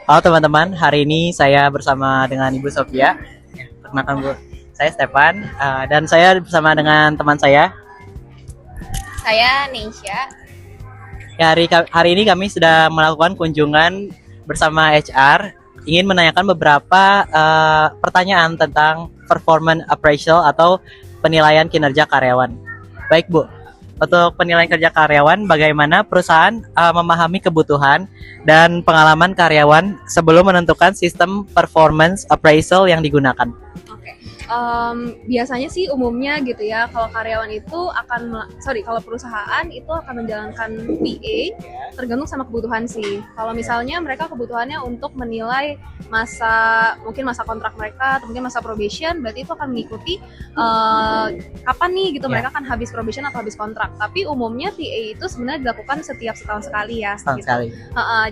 Halo teman-teman, hari ini saya bersama dengan Ibu Sofia. Perkenalkan Bu, saya Stefan dan saya bersama dengan teman saya. Saya Neisha. Ya, hari ini kami sudah melakukan kunjungan bersama HR, ingin menanyakan beberapa pertanyaan tentang performance appraisal atau penilaian kinerja karyawan. Baik Bu, untuk penilaian kerja karyawan, bagaimana perusahaan memahami kebutuhan dan pengalaman karyawan sebelum menentukan sistem performance appraisal yang digunakan? Oke. Biasanya sih umumnya gitu ya, kalau karyawan itu kalau perusahaan itu akan menjalankan PA tergantung sama kebutuhan sih. Kalau misalnya mereka kebutuhannya untuk menilai mungkin masa kontrak mereka atau mungkin masa probation, berarti itu akan mengikuti kapan nih gitu mereka akan habis probation atau habis kontrak. Tapi umumnya PA itu sebenarnya dilakukan setiap setahun sekali ya. Setahun sekali.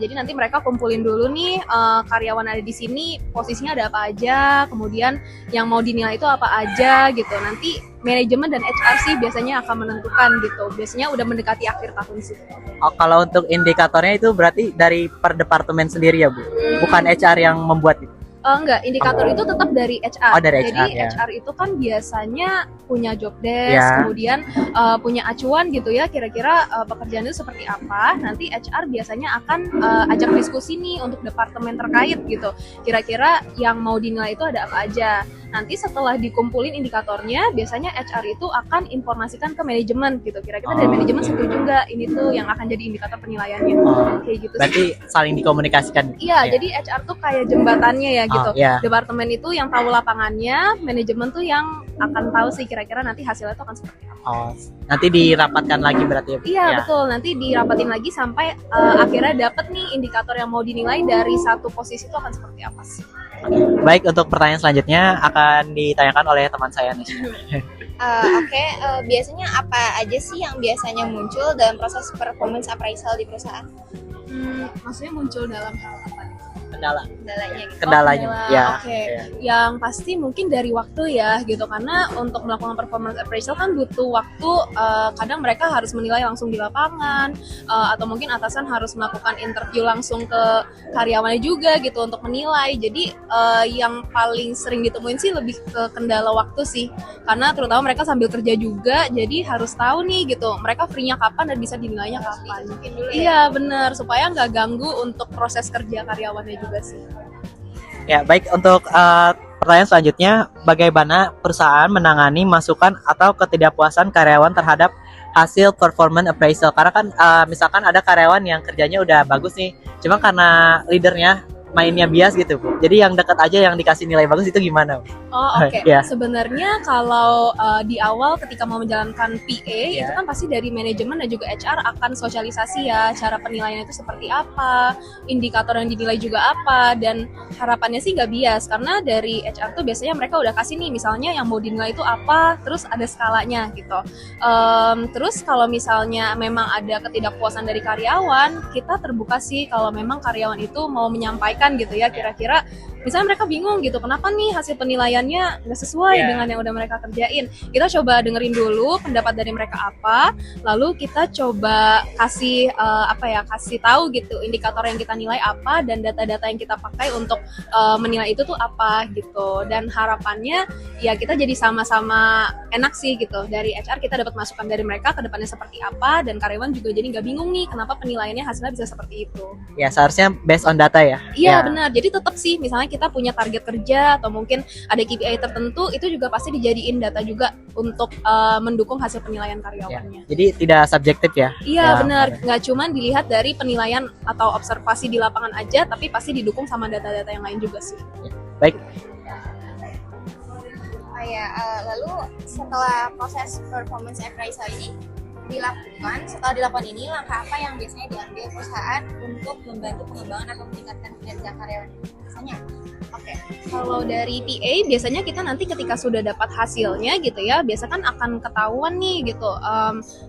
Jadi nanti mereka kumpulin dulu nih karyawan ada di sini, posisinya ada apa aja, kemudian yang mau dinilai itu apa aja gitu. Nanti manajemen dan HR sih biasanya akan menentukan gitu. Biasanya udah mendekati akhir tahun sih. Oh, kalau untuk indikatornya itu berarti dari per departemen sendiri ya Bu? Bukan HR yang membuat itu? Enggak, indikator itu tetap dari HR. Oh, dari Jadi HR, ya. HR itu kan biasanya punya job desk, kemudian punya acuan gitu ya, kira-kira pekerjaan itu seperti apa. Nanti HR biasanya akan ajak diskusi nih untuk departemen terkait gitu. Kira-kira yang mau dinilai itu ada apa aja. Nanti setelah dikumpulin indikatornya, biasanya HR itu akan informasikan ke manajemen gitu. Kira-kira dari manajemen setuju nggak ini tuh yang akan jadi indikator penilaiannya. Kayak gitu berarti sih. saling dikomunikasikan. Iya, jadi HR tuh kayak jembatannya ya gitu. Iya. Departemen itu yang tahu lapangannya, manajemen tuh yang akan tahu sih kira-kira nanti hasilnya itu akan seperti apa. Nanti dirapatkan lagi berarti ya Bu? Iya, betul. Nanti dirapatin lagi sampai akhirnya dapet nih indikator yang mau dinilai dari satu posisi itu akan seperti apa sih. Baik, untuk pertanyaan selanjutnya akan ditanyakan oleh teman saya nih. Biasanya apa aja sih yang biasanya muncul dalam proses performance appraisal di perusahaan? Maksudnya muncul dalam hal apa nih? Kendalanya gitu. Kendalanya. Ya. Oke. Ya. Yang pasti mungkin dari waktu ya gitu, karena untuk melakukan performance appraisal kan butuh waktu. Kadang mereka harus menilai langsung di lapangan, atau mungkin atasan harus melakukan interview langsung ke karyawannya juga gitu untuk menilai. Jadi yang paling sering ditemuin sih lebih ke kendala waktu sih, karena terutama mereka sambil kerja juga, jadi harus tahu nih gitu mereka free-nya kapan dan bisa dinilainya kapan. Iya bener, supaya nggak ganggu untuk proses kerja karyawannya juga sih. Ya, baik, untuk pertanyaan selanjutnya, bagaimana perusahaan menangani masukan atau ketidakpuasan karyawan terhadap hasil performance appraisal? Karena kan misalkan ada karyawan yang kerjanya udah bagus nih, cuma karena leadernya mainnya bias gitu Bu. Jadi yang dekat aja yang dikasih nilai bagus itu gimana Bu? Oh oke. Ya. Sebenarnya kalau di awal ketika mau menjalankan PA Ya. itu kan pasti dari manajemen dan juga HR akan sosialisasi ya cara penilaian itu seperti apa, indikator yang dinilai juga apa, dan harapannya sih nggak bias karena dari HR tuh biasanya mereka udah kasih nih misalnya yang mau dinilai itu apa, terus ada skalanya gitu. Terus kalau misalnya memang ada ketidakpuasan dari karyawan, kita terbuka sih kalau memang karyawan itu mau menyampaikan gitu ya, kira-kira misalnya mereka bingung gitu, kenapa nih hasil penilaiannya nggak sesuai dengan yang udah mereka kerjain. Kita coba dengerin dulu pendapat dari mereka apa, lalu kita coba kasih kasih tahu gitu indikator yang kita nilai apa dan data-data yang kita pakai untuk menilai itu tuh apa gitu. Dan harapannya ya kita jadi sama-sama enak sih gitu. Dari HR kita dapat masukan dari mereka ke depannya seperti apa, dan karyawan juga jadi nggak bingung nih kenapa penilaiannya hasilnya bisa seperti itu. Ya, seharusnya based on data ya. Iya benar, jadi tetap sih misalnya kita punya target kerja atau mungkin ada KPI tertentu, itu juga pasti dijadiin data juga untuk mendukung hasil penilaian karyawannya. Jadi tidak subjektif ya? Iya benar, nggak cuma dilihat dari penilaian atau observasi di lapangan aja, tapi pasti didukung sama data-data yang lain juga sih. Baik. Lalu setelah proses performance appraisal ini setelah dilakukan ini, langkah apa yang biasanya diambil perusahaan untuk membantu pengembangan atau meningkatkan kinerja karyawan? biasanya? Oke. Kalau dari PA biasanya kita nanti ketika sudah dapat hasilnya gitu ya, biasa kan akan ketahuan nih gitu,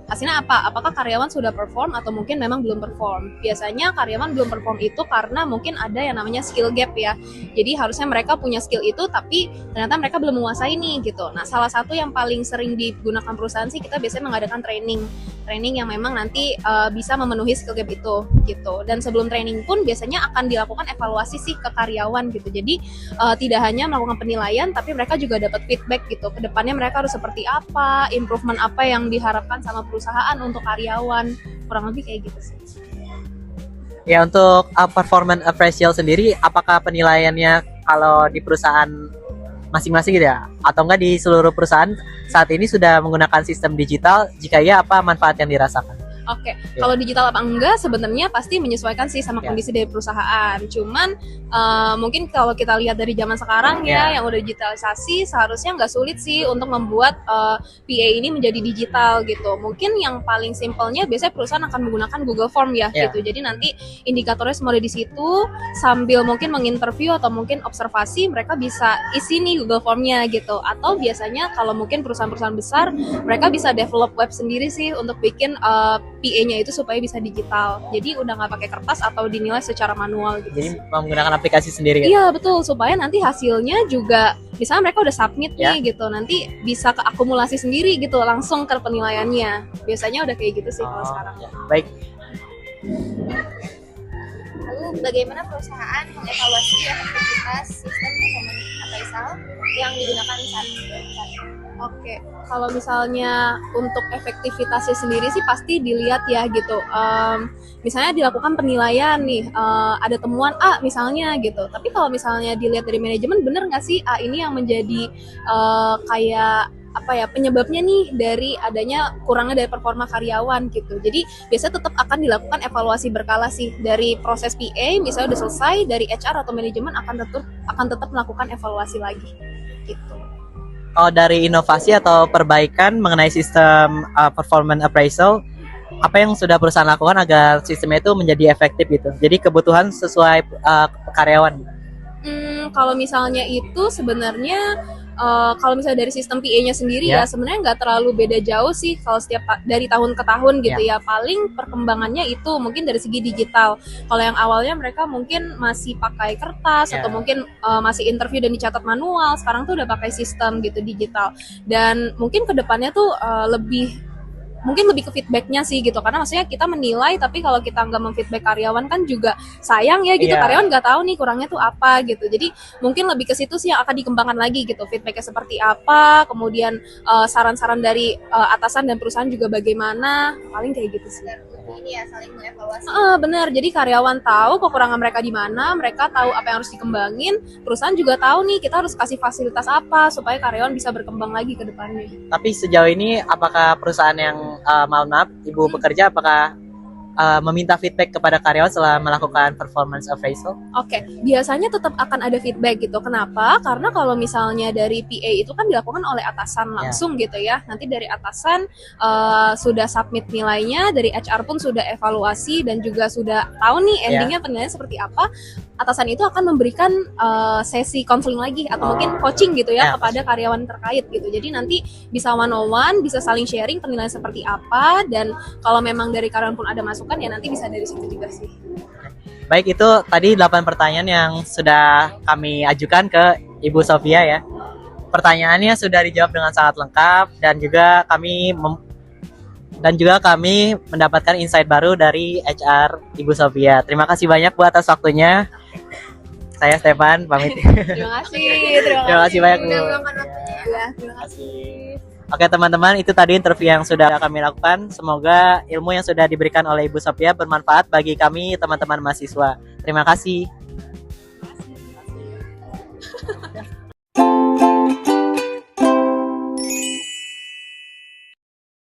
hasilnya apa? Apakah karyawan sudah perform atau mungkin memang belum perform? Biasanya karyawan belum perform itu karena mungkin ada yang namanya skill gap ya. Jadi harusnya mereka punya skill itu tapi ternyata mereka belum menguasai nih gitu. Nah, salah satu yang paling sering digunakan perusahaan sih kita biasanya mengadakan training yang memang nanti bisa memenuhi skill gap itu gitu. Dan sebelum training pun biasanya akan dilakukan evaluasi sih ke karyawan gitu. Jadi tidak hanya melakukan penilaian tapi mereka juga dapat feedback gitu. Kedepannya mereka harus seperti apa, improvement apa yang diharapkan sama perusahaan untuk karyawan. Kurang lebih kayak gitu sih. Ya, untuk performance appraisal sendiri, apakah penilaiannya kalau di perusahaan masing-masing gitu ya? Atau enggak di seluruh perusahaan saat ini sudah menggunakan sistem digital? Jika iya, apa manfaat yang dirasakan? Oke, kalau digital apa enggak sebenarnya pasti menyesuaikan sih sama Ya. kondisi dari perusahaan. Cuman mungkin kalau kita lihat dari zaman sekarang Ya. ya yang udah digitalisasi seharusnya nggak sulit sih untuk membuat PA ini menjadi digital gitu. Mungkin yang paling simpelnya biasanya perusahaan akan menggunakan Google Form ya Ya. gitu. Jadi nanti indikatornya semua ada di situ sambil mungkin menginterview atau mungkin observasi mereka bisa isi nih Google Formnya gitu. Atau biasanya kalau mungkin perusahaan-perusahaan besar mereka bisa develop web sendiri sih untuk bikin PA-nya itu supaya bisa digital. Jadi udah nggak pakai kertas atau dinilai secara manual gitu. Jadi menggunakan aplikasi sendiri kan? Iya betul, supaya nanti hasilnya juga misalnya mereka udah submit Ya. nih gitu, nanti bisa keakumulasi sendiri gitu langsung ke penilaiannya. Biasanya udah kayak gitu sih kalau sekarang. Ya. Baik. Lalu bagaimana perusahaan mengevaluasi efektivitas sistem performance appraisal yang digunakan saat ini? Oke, kalau misalnya untuk efektivitasnya sendiri sih pasti dilihat ya gitu. Misalnya dilakukan penilaian nih, ada temuan A misalnya gitu. Tapi kalau misalnya dilihat dari manajemen, bener nggak sih A ini yang menjadi kayak apa ya penyebabnya nih dari adanya kurangnya dari performa karyawan gitu. Jadi biasanya tetap akan dilakukan evaluasi berkala sih dari proses PA misalnya udah selesai, dari HR atau manajemen akan tetap melakukan evaluasi lagi gitu. Kalau dari inovasi atau perbaikan mengenai sistem performance appraisal, apa yang sudah perusahaan lakukan agar sistemnya itu menjadi efektif gitu? Jadi kebutuhan sesuai karyawan. Kalau misalnya itu sebenarnya kalau misalnya dari sistem PA-nya sendiri Ya. ya sebenarnya nggak terlalu beda jauh sih kalau dari tahun ke tahun gitu ya. Paling perkembangannya itu mungkin dari segi digital. Kalau yang awalnya mereka mungkin masih pakai kertas Ya. atau mungkin masih interview dan dicatat manual, sekarang tuh udah pakai sistem gitu digital. Dan mungkin kedepannya tuh mungkin lebih ke feedbacknya sih gitu, karena maksudnya kita menilai tapi kalau kita nggak memfeedback karyawan kan juga sayang ya gitu. Iya. Karyawan nggak tahu nih kurangnya tuh apa gitu, jadi mungkin lebih ke situ sih yang akan dikembangkan lagi gitu, feedbacknya seperti apa, kemudian saran-saran dari atasan dan perusahaan juga bagaimana, paling kayak gitu sih. Dan ini ya saling mengevaluasi. Bener, jadi karyawan tahu kekurangan mereka di mana, mereka tahu apa yang harus dikembangin, perusahaan juga tahu nih kita harus kasih fasilitas apa supaya karyawan bisa berkembang lagi ke depannya. Tapi sejauh ini apakah perusahaan yang maaf Ibu bekerja apakah meminta feedback kepada karyawan setelah melakukan performance appraisal? Oke, biasanya tetap akan ada feedback gitu. Kenapa? Karena kalau misalnya dari PA itu kan dilakukan oleh atasan langsung gitu ya. Nanti dari atasan sudah submit nilainya, dari HR pun sudah evaluasi dan juga sudah tahu nih endingnya penilaian seperti apa. Atasan itu akan memberikan sesi konseling lagi atau mungkin coaching gitu ya kepada karyawan terkait gitu. Jadi nanti bisa one on one, bisa saling sharing penilaian seperti apa, dan kalau memang dari karyawan pun ada masukan ya nanti bisa dari situ juga sih. Baik, itu tadi 8 pertanyaan yang sudah kami ajukan ke Ibu Sofia ya. Pertanyaannya sudah dijawab dengan sangat lengkap dan juga kami mendapatkan insight baru dari HR Ibu Sofia. Terima kasih banyak Bu atas waktunya. Saya Stefan pamit. Terima kasih. Terima kasih banyak Bu. Udah meluangkan waktunya. Ya, terima kasih. Oke teman-teman, itu tadi interview yang sudah kami lakukan. Semoga ilmu yang sudah diberikan oleh Ibu Sofia bermanfaat bagi kami teman-teman mahasiswa. Terima kasih.